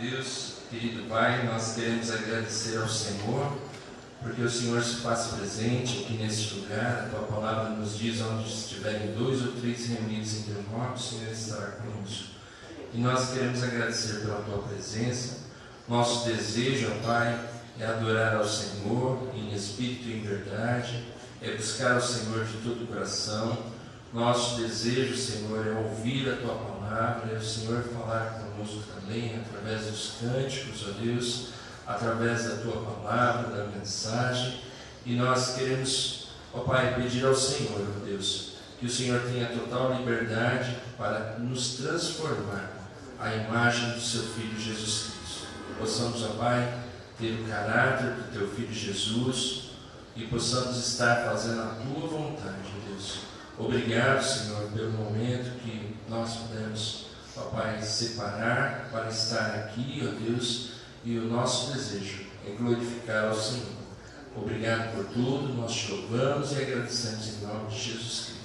Deus, querido Pai, nós queremos agradecer ao Senhor, porque o Senhor se faz presente aqui neste lugar. A Tua palavra nos diz: onde estiverem 2 ou 3 reunidos em Teu nome, o Senhor estará conosco. E nós queremos agradecer pela Tua presença. Nosso desejo, ó Pai, é adorar ao Senhor em espírito e em verdade, é buscar ao Senhor de todo o coração. Nosso desejo, Senhor, é ouvir a Tua palavra, é o Senhor falar conosco também, através dos cânticos, ó Deus, através da Tua palavra, da mensagem. E nós queremos, ó Pai, pedir ao Senhor, ó Deus, que o Senhor tenha total liberdade para nos transformar à imagem do Seu Filho Jesus Cristo. Possamos, ó Pai, ter o caráter do Teu Filho Jesus e possamos estar fazendo a Tua vontade, ó Deus. Obrigado, Senhor, pelo momento que nós pudemos, ó Pai, separar para estar aqui, ó Deus, e o nosso desejo é glorificar ao Senhor. Obrigado por tudo, nós te louvamos e agradecemos em nome de Jesus Cristo.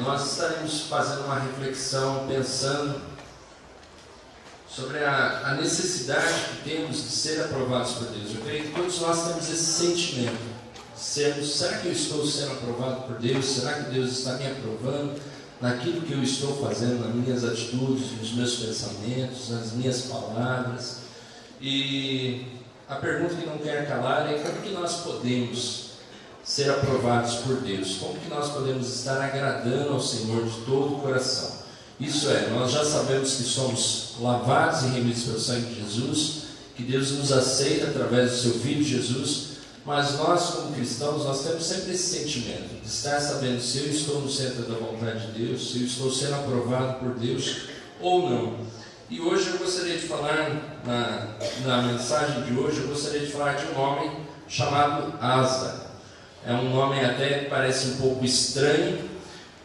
Nós estaremos fazendo uma reflexão, pensando sobre a necessidade que temos de ser aprovados por Deus. Eu creio que todos nós temos esse sentimento. Será que eu estou sendo aprovado por Deus? Será que Deus está me aprovando naquilo que eu estou fazendo, nas minhas atitudes, nos meus pensamentos, nas minhas palavras? E a pergunta que não quer calar é: como que nós podemos ser aprovados por Deus? Como que nós podemos estar agradando ao Senhor de todo o coração? Isso é, nós já sabemos que somos lavados e remidos pelo sangue de Jesus, que Deus nos aceita através do Seu Filho Jesus. Mas nós, como cristãos, nós temos sempre esse sentimento de estar sabendo se eu estou no centro da vontade de Deus, se eu estou sendo aprovado por Deus ou não. E hoje eu gostaria de falar, na mensagem de hoje, eu gostaria de falar de um homem chamado Asa. É um nome até que parece um pouco estranho,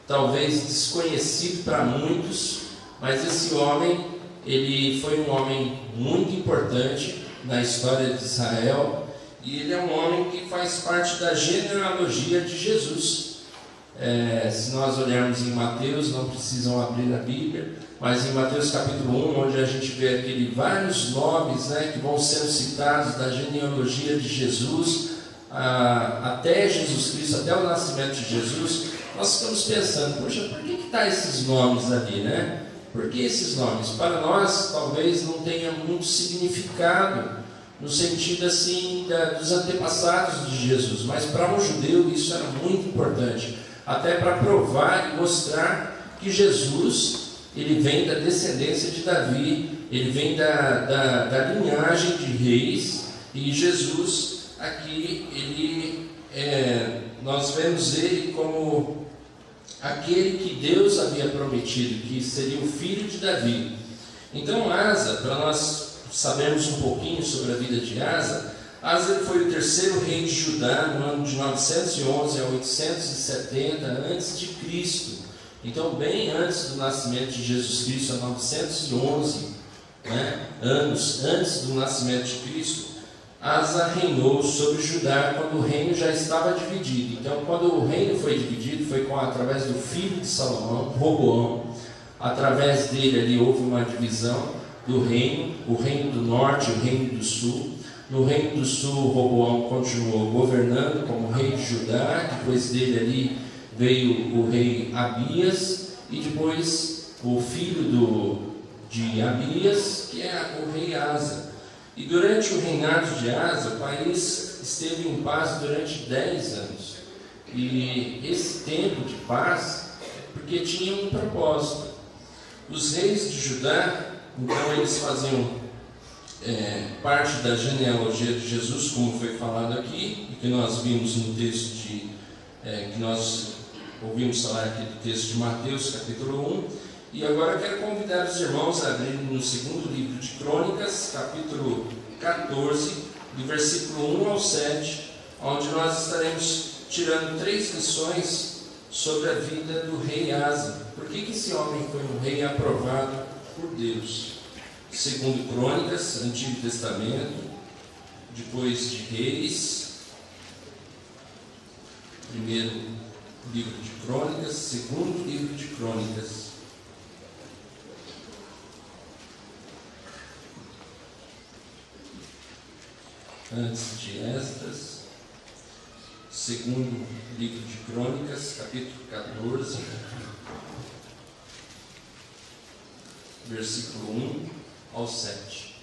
talvez desconhecido para muitos, mas esse homem, ele foi um homem muito importante na história de Israel. E ele é um homem que faz parte da genealogia de Jesus. Se nós olharmos em Mateus, não precisam abrir a Bíblia, mas em Mateus capítulo 1, onde a gente vê vários nomes, que vão sendo citados da genealogia de Jesus, até Jesus Cristo, até o nascimento de Jesus, nós ficamos pensando: poxa, por que está esses nomes ali, né? Por que esses nomes? Para nós, talvez não tenha muito significado, no sentido assim dos antepassados de Jesus, mas para um judeu isso era muito importante, até para provar e mostrar que Jesus, ele vem da descendência de Davi, ele vem da linhagem de reis. E Jesus aqui, nós vemos ele como aquele que Deus havia prometido, que seria o filho de Davi. Então Asa, para nós sabemos um pouquinho sobre a vida de Asa. Asa foi o terceiro rei de Judá no ano de 911 a 870 a.C. Então, bem antes do nascimento de Jesus Cristo, a 911 anos antes do nascimento de Cristo, Asa reinou sobre Judá quando o reino já estava dividido. Então, quando o reino foi dividido, foi através do filho de Salomão, Roboão. Através dele ali houve uma divisão do reino, o reino do norte e o reino do sul. No reino do sul, Roboão continuou governando como rei de Judá. Depois dele ali veio o rei Abias, e depois o filho de Abias, que é o rei Asa. E durante o reinado de Asa, o país esteve em paz durante 10 anos. E esse tempo de paz é porque tinha um propósito. Os reis de Judá, então, eles faziam parte da genealogia de Jesus, como foi falado aqui, e que nós vimos no texto que nós ouvimos falar aqui do texto de Mateus, capítulo 1. E agora eu quero convidar os irmãos a abrirem no segundo livro de Crônicas, capítulo 14, do versículo 1 ao 7, onde nós estaremos tirando 3 lições sobre a vida do rei Asa. Por que esse homem foi um rei aprovado por Deus? Segundo Crônicas, Antigo Testamento, depois de Reis, primeiro livro de Crônicas, segundo livro de Crônicas. antes de Esdras. Segundo livro de Crônicas, capítulo 14, versículo 1 ao 7.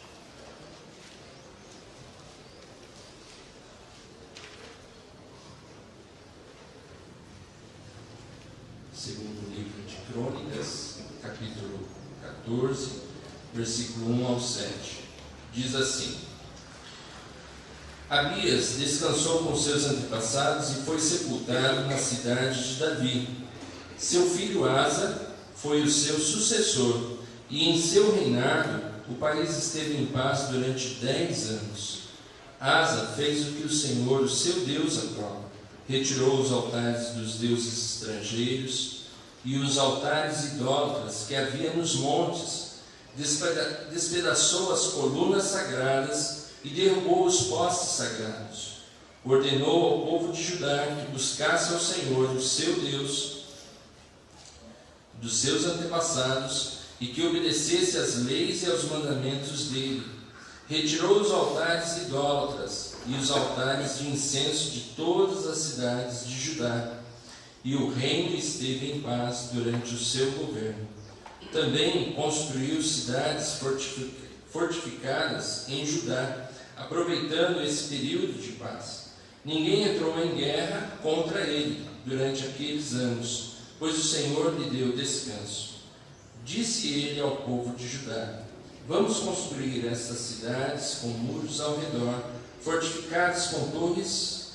Segundo livro de Crônicas, capítulo 14, versículo 1 ao 7. Diz assim: Abias descansou com seus antepassados e foi sepultado na cidade de Davi. Seu filho Asa foi o seu sucessor, e em seu reinado o país esteve em paz durante 10 anos. Asa fez o que o Senhor, o seu Deus, aprova. Retirou os altares dos deuses estrangeiros e os altares idólatras que havia nos montes, despedaçou as colunas sagradas e derrubou os postes sagrados. Ordenou ao povo de Judá que buscasse ao Senhor, o seu Deus, dos seus antepassados, e que obedecesse às leis e aos mandamentos dele. Retirou os altares idólatras e os altares de incenso de todas as cidades de Judá, e o reino esteve em paz durante o seu governo. Também construiu cidades fortificadas em Judá, aproveitando esse período de paz. Ninguém entrou em guerra contra ele durante aqueles anos, pois o Senhor lhe deu descanso. Disse ele ao povo de Judá: Vamos construir estas cidades com muros ao redor, fortificadas com torres,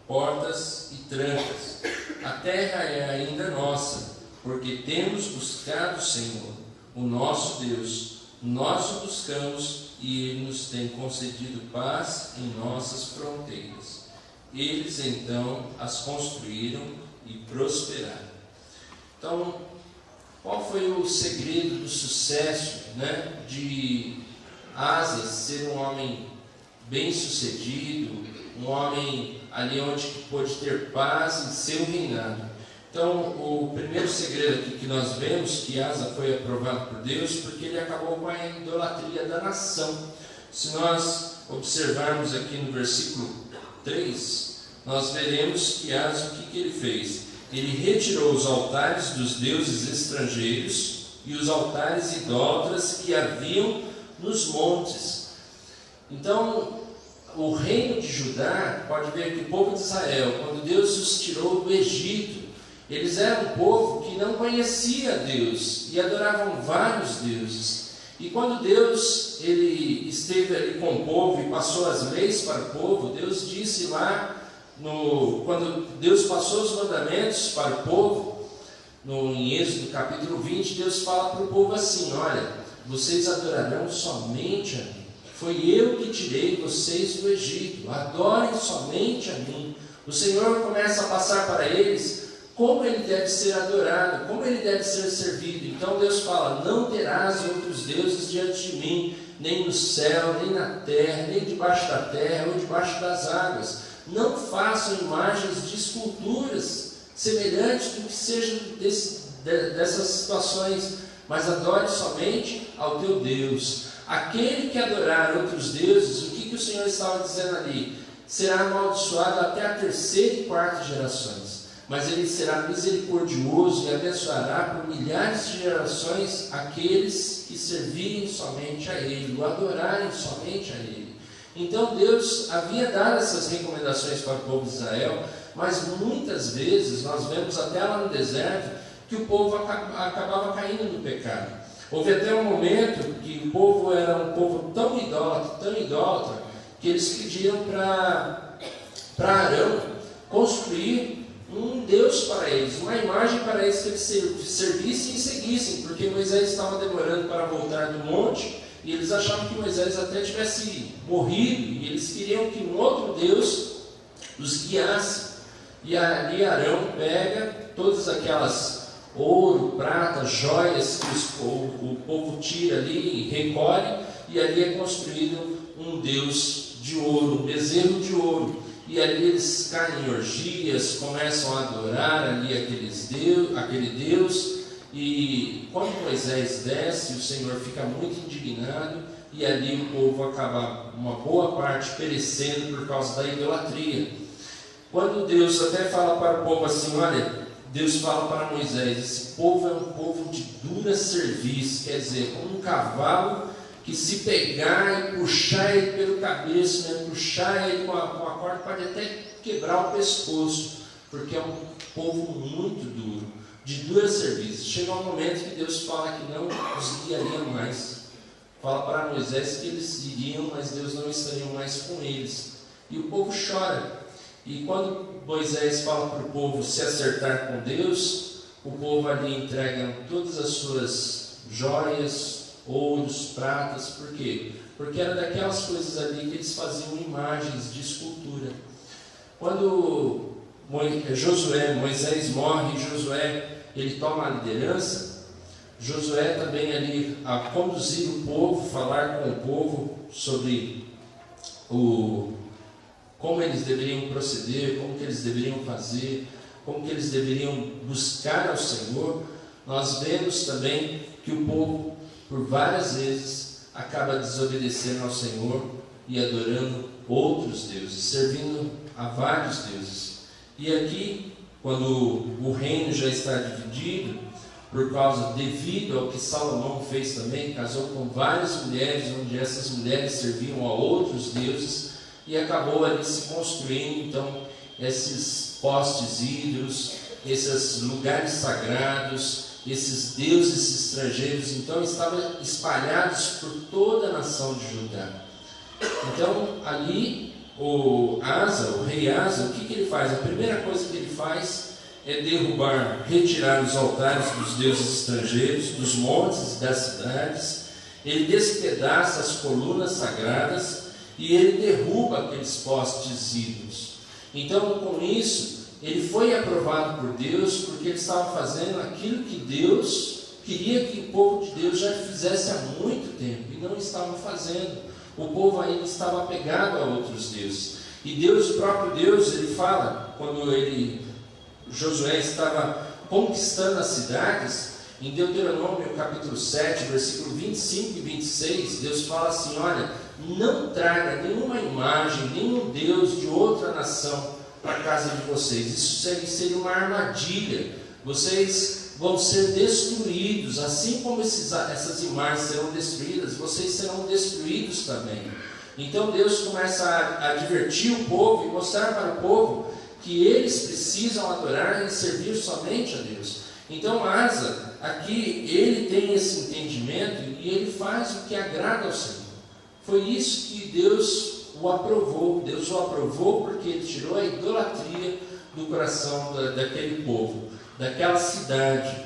portas e trancas. A terra é ainda nossa, porque temos buscado o Senhor, o nosso Deus. Nós o buscamos e Ele nos tem concedido paz em nossas fronteiras. Eles então as construíram e prosperaram. Então, qual foi o segredo do sucesso, de Asa ser um homem bem sucedido, um homem ali onde pôde ter paz em seu reinado? Então, o primeiro segredo aqui que nós vemos, que Asa foi aprovado por Deus, porque ele acabou com a idolatria da nação. Se nós observarmos aqui no versículo 3, nós veremos que Asa, o que ele fez? Ele retirou os altares dos deuses estrangeiros e os altares idólatras que haviam nos montes. Então, o reino de Judá, pode ver que o povo de Israel, quando Deus os tirou do Egito, eles eram um povo que não conhecia Deus e adoravam vários deuses. E quando Deus ele esteve ali com o povo e passou as leis para o povo, Deus disse lá, quando Deus passou os mandamentos para o povo, em Êxodo capítulo 20, Deus fala para o povo assim: olha, vocês adorarão somente a mim. Foi eu que tirei vocês do Egito, adorem somente a mim. O Senhor começa a passar para eles como ele deve ser adorado, como ele deve ser servido. Então Deus fala: não terás outros deuses diante de mim, nem no céu, nem na terra, nem debaixo da terra ou debaixo das águas. Não façam imagens de esculturas semelhantes do que sejam dessas situações, mas adore somente ao teu Deus. Aquele que adorar outros deuses, o que o Senhor estava dizendo ali? Será amaldiçoado até a 3ª e 4ª gerações. Mas ele será misericordioso e abençoará por milhares de gerações aqueles que servirem somente a Ele, o adorarem somente a Ele. Então Deus havia dado essas recomendações para o povo de Israel, mas muitas vezes nós vemos até lá no deserto que o povo acabava caindo no pecado. Houve até um momento que o povo era um povo tão idólatra, que eles pediram para Arão construir um Deus para eles, uma imagem para eles que eles servissem e seguissem, porque Moisés estava demorando para voltar do monte, e eles achavam que Moisés até tivesse morrido, e eles queriam que um outro Deus os guiasse. E ali Arão pega todas aquelas ouro, prata, joias que o povo tira ali e recolhe, e ali é construído um Deus de ouro, um bezerro de ouro. E ali eles caem em orgias, começam a adorar ali aquele Deus. E quando Moisés desce, o Senhor fica muito indignado e ali o povo acaba, uma boa parte, perecendo por causa da idolatria. Quando Deus até fala para o povo assim, olha, Deus fala para Moisés, esse povo é um povo de dura serviço, quer dizer, como um cavalo que se pegar e puxar ele pelo cabeço, né, puxar ele com a corda, pode até quebrar o pescoço, porque é um povo muito duro, de dura serviço. Chega um momento que Deus fala que não os guiaria mais. Fala para Moisés que eles iriam, mas Deus não estaria mais com eles. E o povo chora. E quando Moisés fala para o povo se acertar com Deus, o povo ali entrega todas as suas joias, ouros, pratas. Por quê? Porque era daquelas coisas ali que eles faziam imagens de escultura. Quando Moisés morre e Josué ele toma a liderança, Josué também ali a conduzir o povo, falar com o povo sobre como eles deveriam proceder, como que eles deveriam fazer, como que eles deveriam buscar ao Senhor. Nós vemos também que o povo, por várias vezes, acaba desobedecendo ao Senhor e adorando outros deuses, servindo a vários deuses. E aqui, quando o reino já está dividido, devido ao que Salomão fez também, casou com várias mulheres, onde essas mulheres serviam a outros deuses, e acabou ali se construindo então esses postes ídolos, esses lugares sagrados, esses deuses estrangeiros, então estavam espalhados por toda a nação de Judá. Então ali o rei Asa, o que ele faz? A primeira coisa que ele faz é retirar os altares dos deuses estrangeiros, dos montes e das cidades. Ele despedaça as colunas sagradas e ele derruba aqueles postes ídolos. Então, com isso, ele foi aprovado por Deus, porque ele estava fazendo aquilo que Deus queria que o povo de Deus já fizesse há muito tempo, e não estava fazendo. O povo ainda estava apegado a outros deuses. E Deus, o próprio Deus, ele fala, quando Josué estava conquistando as cidades, em Deuteronômio capítulo 7, versículo 25 e 26, Deus fala assim, olha, não traga nenhuma imagem, nenhum Deus de outra nação para a casa de vocês. Isso seria uma armadilha. Vocês vão ser destruídos, assim como essas imagens serão destruídas, vocês serão destruídos também. Então Deus começa a advertir o povo e mostrar para o povo que eles precisam adorar e servir somente a Deus. Então Asa, aqui, ele tem esse entendimento e ele faz o que agrada ao Senhor. Foi isso que Deus o aprovou. Deus o aprovou porque ele tirou a idolatria do coração daquele povo, daquela cidade.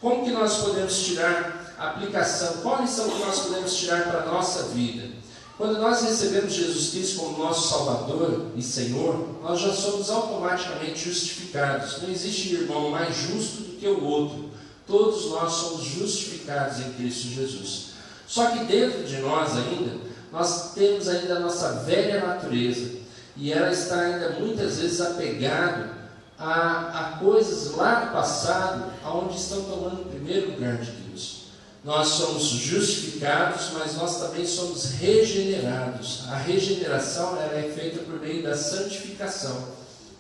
Como que nós podemos tirar a aplicação? Qual lição que nós podemos tirar para a nossa vida? Quando nós recebemos Jesus Cristo como nosso Salvador e Senhor, nós já somos automaticamente justificados. Não existe irmão mais justo do que o outro. Todos nós somos justificados em Cristo Jesus. Só que dentro de nós ainda, nós temos ainda a nossa velha natureza, e ela está ainda muitas vezes apegada a coisas lá do passado, onde estão tomando o primeiro lugar de Deus. Nós somos justificados, mas nós também somos regenerados. A regeneração ela é feita por meio da santificação.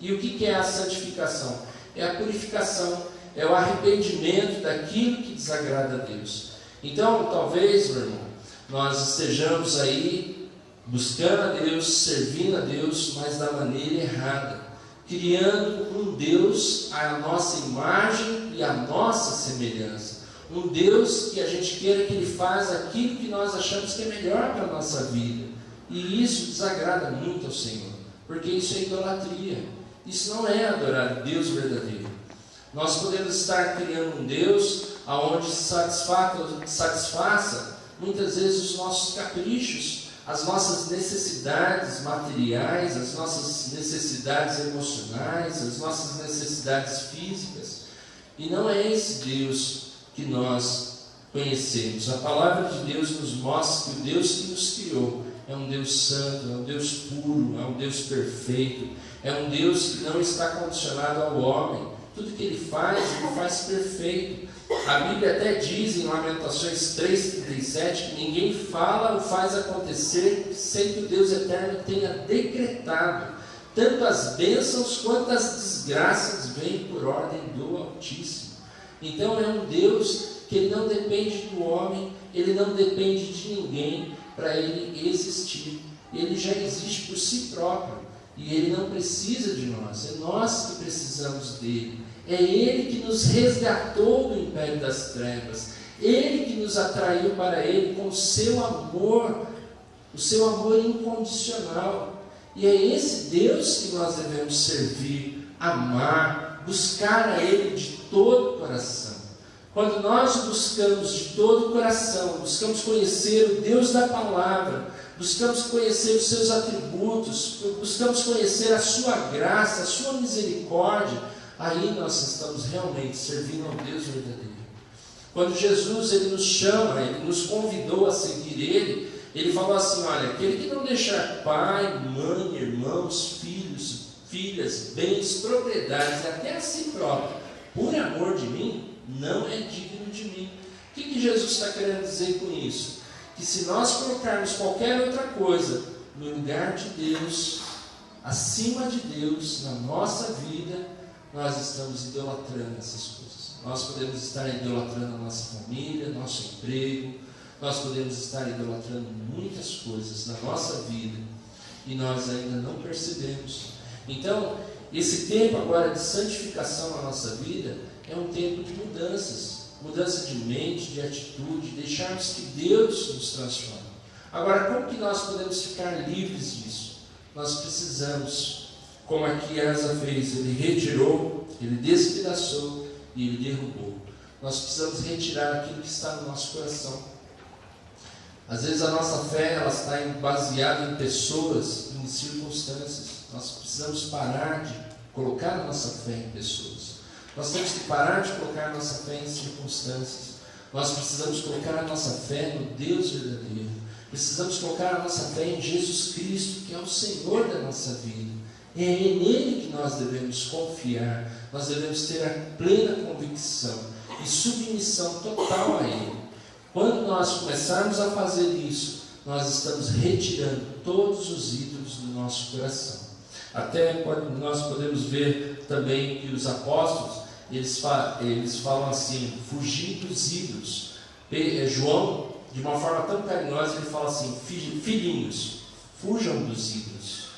E o que é a santificação? É a purificação, é o arrependimento daquilo que desagrada a Deus. Então, talvez, meu irmão, nós estejamos aí buscando a Deus, servindo a Deus, mas da maneira errada, criando um Deus à nossa imagem e à nossa semelhança. Um Deus que a gente queira que Ele faça aquilo que nós achamos que é melhor para a nossa vida. E isso desagrada muito ao Senhor, porque isso é idolatria. Isso não é adorar o Deus verdadeiro. Nós podemos estar criando um Deus onde satisfaça muitas vezes os nossos caprichos, as nossas necessidades materiais, as nossas necessidades emocionais, as nossas necessidades físicas. E não é esse Deus que nós conhecemos. A palavra de Deus nos mostra que o Deus que nos criou é um Deus santo, é um Deus puro, é um Deus perfeito, é um Deus que não está condicionado ao homem. Tudo que Ele faz perfeito. A Bíblia até diz em Lamentações 3,37 que ninguém fala ou faz acontecer sem que o Deus eterno tenha decretado. Tanto as bênçãos quanto as desgraças vêm por ordem do Altíssimo. Então é um Deus que ele não depende do homem, ele não depende de ninguém para ele existir. Ele já existe por si próprio e ele não precisa de nós, é nós que precisamos dele. É ele que nos resgatou do império das trevas, ele que nos atraiu para ele com o seu amor incondicional. E é esse Deus que nós devemos servir, amar, buscar a ele de todo o coração. Quando nós o buscamos de todo o coração, buscamos conhecer o Deus da palavra, buscamos conhecer os seus atributos, buscamos conhecer a sua graça, a sua misericórdia, aí nós estamos realmente servindo ao Deus verdadeiro. Quando Jesus ele nos chama, ele nos convidou a seguir ele falou assim: olha, aquele que não deixar pai, mãe, irmãos, filhos, filhas, bens, propriedades, até a si próprio, por amor de mim, não é digno de mim. O que Jesus está querendo dizer com isso? Que se nós colocarmos qualquer outra coisa no lugar de Deus, acima de Deus, na nossa vida, nós estamos idolatrando essas coisas. Nós podemos estar idolatrando a nossa família, nosso emprego, nós podemos estar idolatrando muitas coisas na nossa vida e nós ainda não percebemos. Então, esse tempo agora de santificação na nossa vida é um tempo de mudança de mente, de atitude, deixarmos que Deus nos transforme. Agora, como que nós podemos ficar livres disso? Nós precisamos, como aqui Asa fez, ele retirou, ele despedaçou e ele derrubou. Nós precisamos retirar aquilo que está no nosso coração. Às vezes a nossa fé ela está baseada em pessoas, em circunstâncias. Nós precisamos parar de colocar a nossa fé em pessoas. Nós temos que parar de colocar a nossa fé em circunstâncias. Nós precisamos colocar a nossa fé no Deus verdadeiro. Precisamos colocar a nossa fé em Jesus Cristo, que é o Senhor da nossa vida. É nele que nós devemos confiar. Nós devemos ter a plena convicção e submissão total a Ele. Quando nós começarmos a fazer isso, nós estamos retirando todos os ídolos do nosso coração. Até nós podemos ver também que os apóstolos, eles falam assim, fugir dos ídolos. João, de uma forma tão carinhosa, ele fala assim: filhinhos, fujam dos ídolos.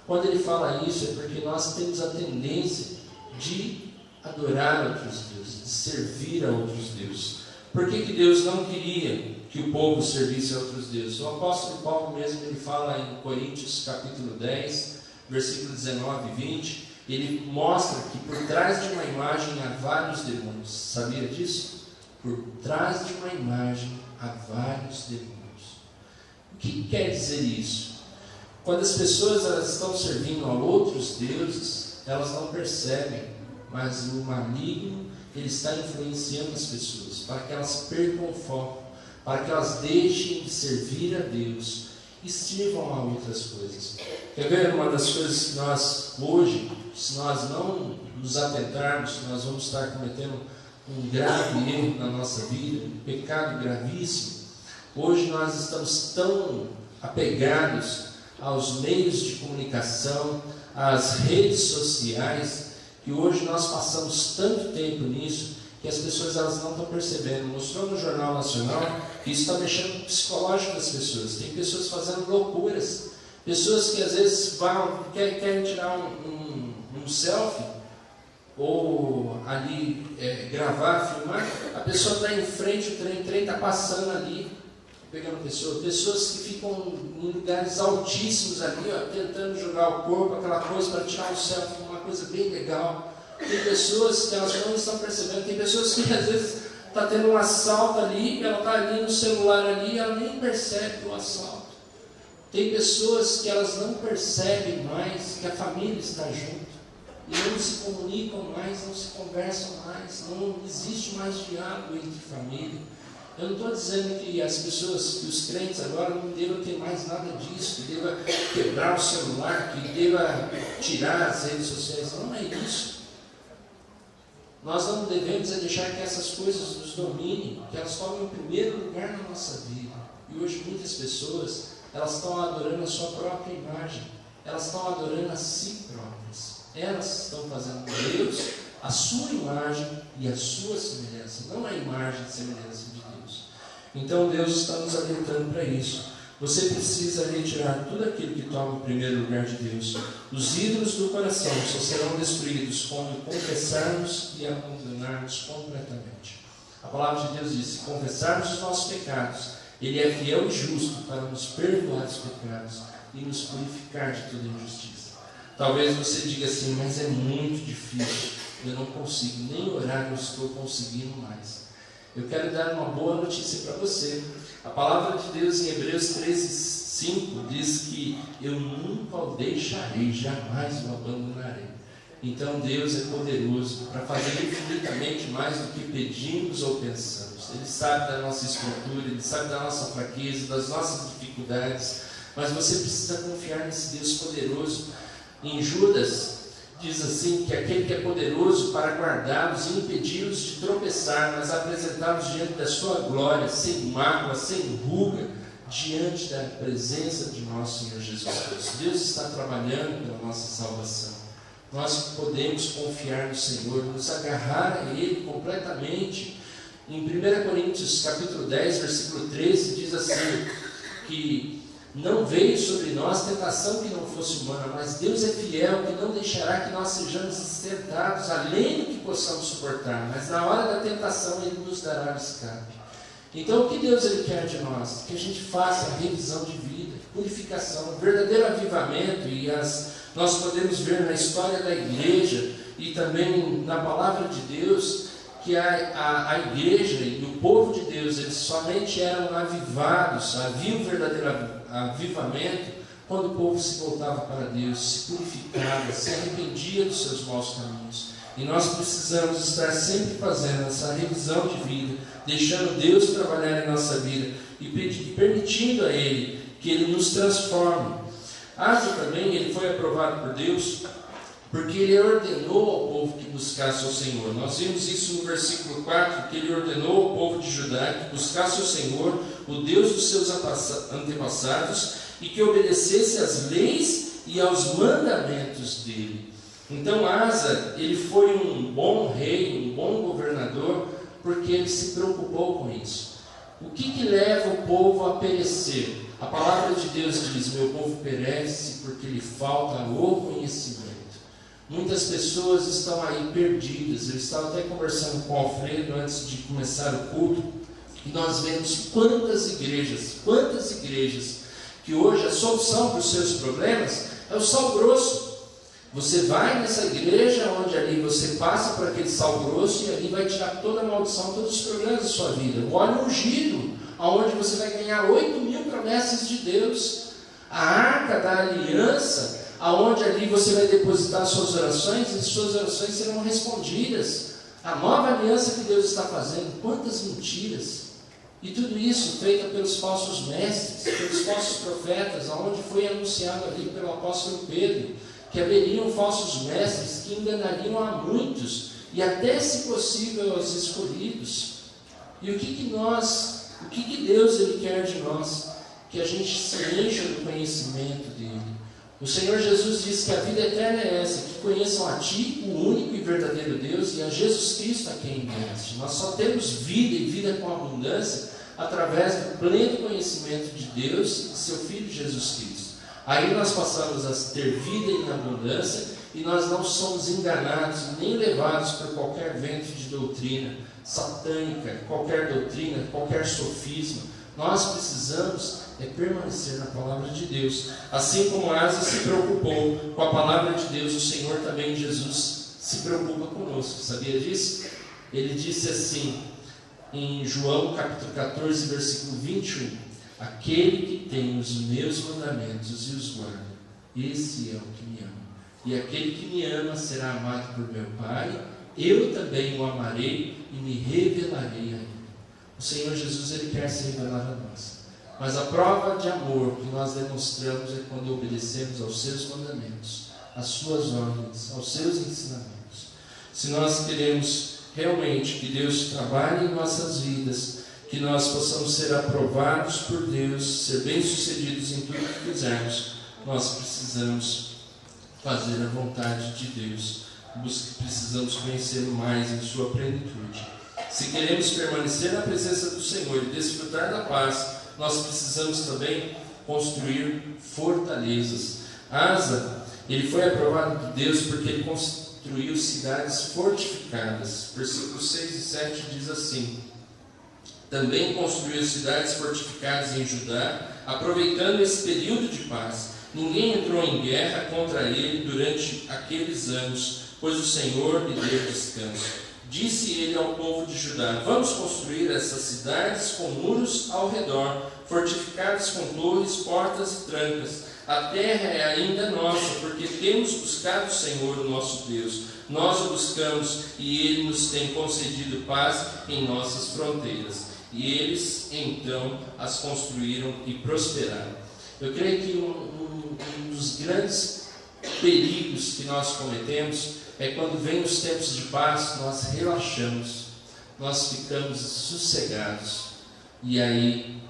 Quando ele fala isso, é porque nós temos a tendência de adorar outros deuses, de servir a outros deuses. Por que Deus não queria que o povo servisse a outros deuses? O apóstolo Paulo mesmo, ele fala em Coríntios capítulo 10, versículo 19 e 20, ele mostra que por trás de uma imagem há vários demônios. Sabia disso? Por trás de uma imagem há vários demônios. O que quer dizer isso? Quando as pessoas elas estão servindo a outros deuses, elas não percebem, mas o maligno ele está influenciando as pessoas para que elas percam o foco, para que elas deixem de servir a Deus e sirvam a outras coisas. Quer ver uma das coisas que nós hoje, se nós não nos atentarmos, nós vamos estar cometendo um grave erro na nossa vida, um pecado gravíssimo. Hoje nós estamos tão apegados aos meios de comunicação, às redes sociais, que hoje nós passamos tanto tempo nisso, que as pessoas elas não estão percebendo. Mostrou no Jornal Nacional que isso está mexendo com o psicológico das pessoas. Tem pessoas fazendo loucuras, pessoas que às vezes querem tirar um selfie, ou ali gravar, filmar, a pessoa está em frente, o trem está passando ali, pegando pessoas que ficam em lugares altíssimos ali, ó, tentando jogar o corpo, aquela coisa para tirar um selfie, uma coisa bem legal. Tem pessoas que elas não estão percebendo, tem pessoas que às vezes está tendo um assalto ali, ela está ali no celular ali, ela nem percebe o assalto. Tem pessoas que elas não percebem mais que a família está junto, e não se comunicam mais, não se conversam mais, não existe mais diálogo entre família. Eu não estou dizendo que as pessoas, que os crentes agora não devam ter mais nada disso, que deva quebrar o celular, que deva tirar as redes sociais. Não é isso. Nós não devemos deixar que essas coisas nos dominem, que elas tomem o primeiro lugar na nossa vida. E hoje muitas pessoas, elas estão adorando a sua própria imagem, elas estão adorando a si próprias. Elas estão fazendo de Deus a sua imagem e a sua semelhança, não a imagem e semelhança de Deus. Então Deus está nos alertando para isso. Você precisa retirar tudo aquilo que toma o primeiro lugar de Deus. Os ídolos do coração só serão destruídos quando confessarmos e abandonarmos completamente. A palavra de Deus diz: se confessarmos os nossos pecados, Ele é fiel e justo para nos perdoar os pecados e nos purificar de toda injustiça. Talvez você diga assim: mas é muito difícil, eu não consigo, nem orar eu estou conseguindo mais. Eu quero dar uma boa notícia para você. A palavra de Deus em Hebreus 13:5 diz que eu nunca o deixarei, jamais o abandonarei. Então Deus é poderoso para fazer infinitamente mais do que pedimos ou pensamos. Ele sabe da nossa estrutura, Ele sabe da nossa fraqueza, das nossas dificuldades, mas você precisa confiar nesse Deus poderoso. Em Judas diz assim, que aquele que é poderoso para guardá-los e impedi-los de tropeçar, mas apresentá-los diante da sua glória, sem mácula, sem ruga, diante da presença de nosso Senhor Jesus Cristo. Deus está trabalhando pela nossa salvação. Nós podemos confiar no Senhor, nos agarrar a Ele completamente. Em 1 Coríntios capítulo 10, versículo 13, diz assim, que não veio sobre nós tentação que não fosse humana, mas Deus é fiel, que não deixará que nós sejamos tentados além do que possamos suportar, mas na hora da tentação Ele nos dará o escape. Então o que Deus Ele quer de nós? Que a gente faça a revisão de vida, purificação, verdadeiro avivamento. E nós podemos ver na história da igreja e também na palavra de Deus, que a igreja e o povo de Deus, eles somente eram avivados, havia um verdadeiro avivamento quando o povo se voltava para Deus, se purificava, se arrependia dos seus maus caminhos. E nós precisamos estar sempre fazendo essa revisão de vida, deixando Deus trabalhar em nossa vida e permitindo a Ele que Ele nos transforme. Asa também, ele foi aprovado por Deus porque ele ordenou ao povo que buscasse o Senhor. Nós vimos isso no versículo 4, que ele ordenou ao povo de Judá que buscasse o Senhor, o Deus dos seus antepassados, e que obedecesse às leis e aos mandamentos dele. Então Asa, ele foi um bom rei, um bom governador, porque ele se preocupou com isso. O que leva o povo a perecer? A palavra de Deus diz: meu povo perece porque lhe falta o conhecimento. Muitas pessoas estão aí perdidas. Eu estava até conversando com o Alfredo antes de começar o culto, e nós vemos quantas igrejas que hoje a solução para os seus problemas é o sal grosso. Você vai nessa igreja onde ali você passa por aquele sal grosso e ali vai tirar toda a maldição, todos os problemas da sua vida. O óleo ungido, onde você vai ganhar 8.000 promessas de Deus. A arca da aliança, aonde ali você vai depositar suas orações e suas orações serão respondidas. A nova aliança que Deus está fazendo, quantas mentiras! E tudo isso feito pelos falsos mestres, pelos falsos profetas, aonde foi anunciado ali pelo apóstolo Pedro, que haveriam falsos mestres que enganariam a muitos, e até, se possível, aos escolhidos. E o que Deus Ele quer de nós? Que a gente se encha do conhecimento dEle. O Senhor Jesus disse que a vida eterna é essa, que conheçam a Ti, o único e verdadeiro Deus, e a Jesus Cristo a quem enviaste. Nós só temos vida e vida com abundância através do pleno conhecimento de Deus e de seu Filho Jesus Cristo. Aí nós passamos a ter vida em abundância e nós não somos enganados nem levados por qualquer vento de doutrina satânica, qualquer doutrina, qualquer sofisma. Nós precisamos permanecer na palavra de Deus. Assim como Asa se preocupou com a palavra de Deus, o Senhor também, Jesus, se preocupa conosco. Sabia disso? Ele disse assim em João capítulo 14, versículo 21: aquele que tem os meus mandamentos e os guarda, esse é o que me ama. E aquele que me ama será amado por meu Pai, eu também o amarei e me revelarei a ele. O Senhor Jesus, Ele quer se revelar a nós. Mas a prova de amor que nós demonstramos é quando obedecemos aos seus mandamentos, às suas ordens, aos seus ensinamentos. Se nós queremos realmente que Deus trabalhe em nossas vidas, que nós possamos ser aprovados por Deus, ser bem-sucedidos em tudo que fizermos, nós precisamos fazer a vontade de Deus. Precisamos conhecer mais em sua plenitude. Se queremos permanecer na presença do Senhor e desfrutar da paz, nós precisamos também construir fortalezas. Asa, ele foi aprovado por Deus porque ele construiu cidades fortificadas. Versículos 6 e 7 diz assim: também construiu cidades fortificadas em Judá, aproveitando esse período de paz. Ninguém entrou em guerra contra ele durante aqueles anos, pois o Senhor lhe deu descanso. Disse ele ao povo de Judá: vamos construir essas cidades com muros ao redor, fortificadas com torres, portas e trancas. A terra é ainda nossa, porque temos buscado o Senhor, o nosso Deus. Nós o buscamos e ele nos tem concedido paz em nossas fronteiras. E eles então as construíram e prosperaram. Eu creio que um dos grandes perigos que nós cometemos é quando vem os tempos de paz, nós relaxamos, nós ficamos sossegados e aí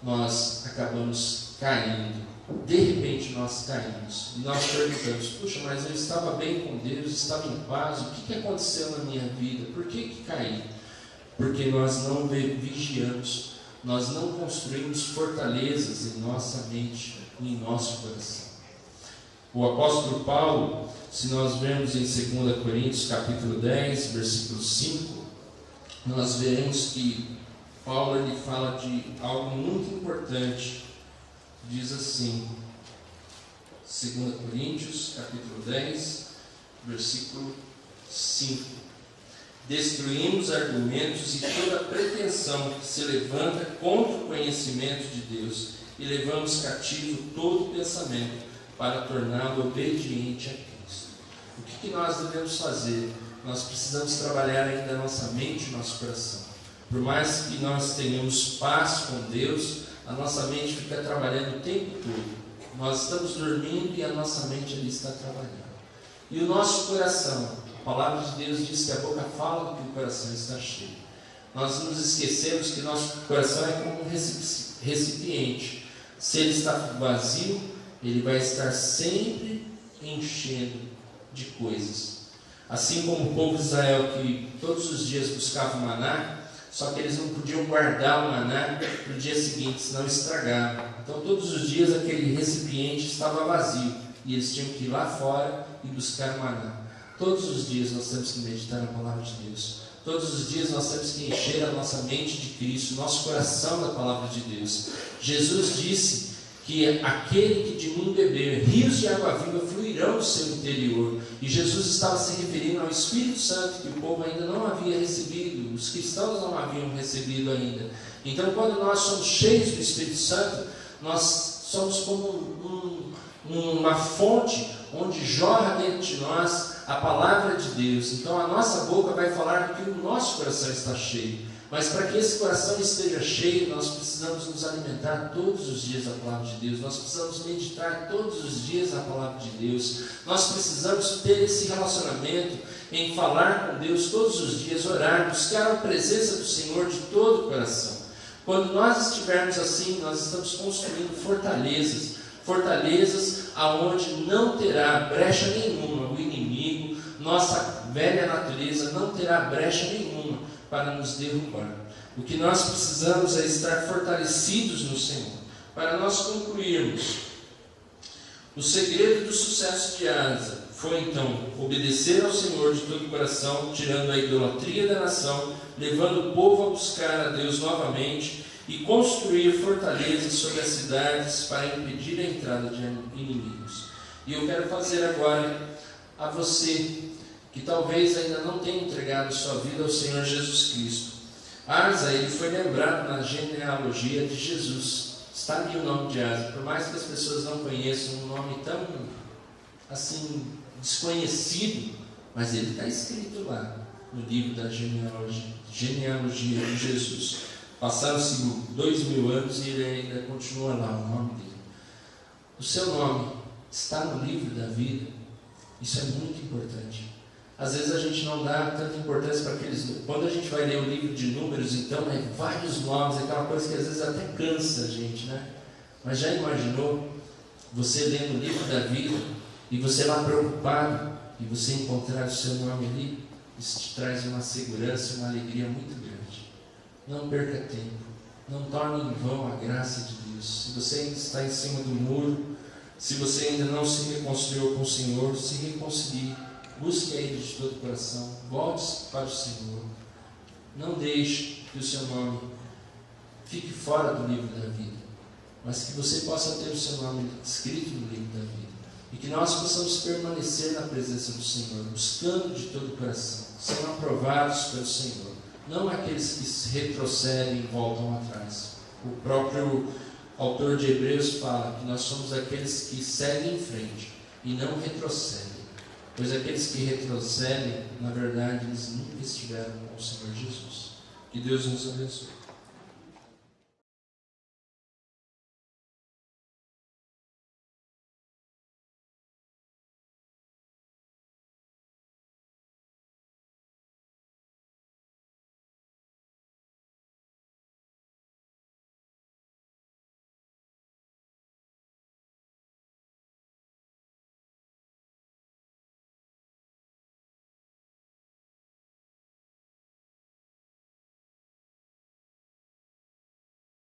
nós acabamos caindo. De repente nós caímos e nós perguntamos: puxa, mas eu estava bem com Deus, estava em paz, o que aconteceu na minha vida? Por que caí? Porque nós não vigiamos, nós não construímos fortalezas em nossa mente e em nosso coração. O apóstolo Paulo, se nós vemos em 2 Coríntios capítulo 10, versículo 5, nós veremos que Paulo ele fala de algo muito importante. Diz assim, 2 Coríntios capítulo 10, versículo 5: destruímos argumentos e toda pretensão que se levanta contra o conhecimento de Deus, e levamos cativo todo pensamento para torná-lo obediente a Cristo. O que nós devemos fazer? Nós precisamos trabalhar ainda a nossa mente e nosso coração. Por mais que nós tenhamos paz com Deus, a nossa mente fica trabalhando o tempo todo. Nós estamos dormindo e a nossa mente ali está trabalhando. E o nosso coração, a palavra de Deus diz que a boca fala do que o coração está cheio. Nós nos esquecemos que nosso coração é como um recipiente. Se ele está vazio, ele vai estar sempre enchendo de coisas. Assim como o povo de Israel, que todos os dias buscava o maná, só que eles não podiam guardar o maná para o dia seguinte, senão estragava. Então todos os dias aquele recipiente estava vazio e eles tinham que ir lá fora e buscar o maná. Todos os dias nós temos que meditar na palavra de Deus. Todos os dias nós temos que encher a nossa mente de Cristo, nosso coração da palavra de Deus. Jesus disse que aquele que de mim beber, rios de água viva fluirão do seu interior. E Jesus estava se referindo ao Espírito Santo, que o povo ainda não havia recebido, os cristãos não haviam recebido ainda. Então, quando nós somos cheios do Espírito Santo, nós somos como uma fonte onde jorra dentro de nós a palavra de Deus. Então, a nossa boca vai falar do que o nosso coração está cheio. Mas para que esse coração esteja cheio, nós precisamos nos alimentar todos os dias da palavra de Deus. Nós precisamos meditar todos os dias na palavra de Deus. Nós precisamos ter esse relacionamento em falar com Deus todos os dias, orar, buscar a presença do Senhor de todo o coração. Quando nós estivermos assim, nós estamos construindo fortalezas. Fortalezas aonde não terá brecha nenhuma o inimigo, nossa velha natureza não terá brecha nenhuma para nos derrubar. O que nós precisamos é estar fortalecidos no Senhor. Para nós concluirmos, o segredo do sucesso de Asa foi então obedecer ao Senhor de todo o coração, tirando a idolatria da nação, levando o povo a buscar a Deus novamente e construir fortalezas sobre as cidades para impedir a entrada de inimigos. E eu quero fazer agora a você que talvez ainda não tenha entregado sua vida ao Senhor Jesus Cristo. Asa, ele foi lembrado na genealogia de Jesus. Está ali o nome de Asa. Por mais que as pessoas não conheçam um nome tão assim desconhecido, mas ele está escrito lá no livro da genealogia de Jesus. Passaram-se 2000 anos e ele ainda continua lá o nome dele. O seu nome está no livro da vida. Isso é muito importante. Às vezes a gente não dá tanta importância para aqueles... Quando a gente vai ler o livro de Números, então, vários nomes, aquela coisa que às vezes até cansa a gente, né? Mas já imaginou você lendo o livro da vida e você lá preocupado e você encontrar o seu nome ali? Isso te traz uma segurança, uma alegria muito grande. Não perca tempo, não torne em vão a graça de Deus. Se você ainda está em cima do muro, se você ainda não se reconciliou com o Senhor, se reconcilie, busque a Ele de todo o coração, volte para o Senhor. Não deixe que o seu nome fique fora do livro da vida, mas que você possa ter o seu nome escrito no livro da vida, e que nós possamos permanecer na presença do Senhor, buscando de todo o coração, sendo aprovados pelo Senhor, não aqueles que se retrocedem e voltam atrás. O próprio autor de Hebreus fala que nós somos aqueles que seguem em frente e não retrocedem, pois aqueles que retrocedem, na verdade, eles nunca estiveram com o Senhor Jesus. Que Deus nos abençoe.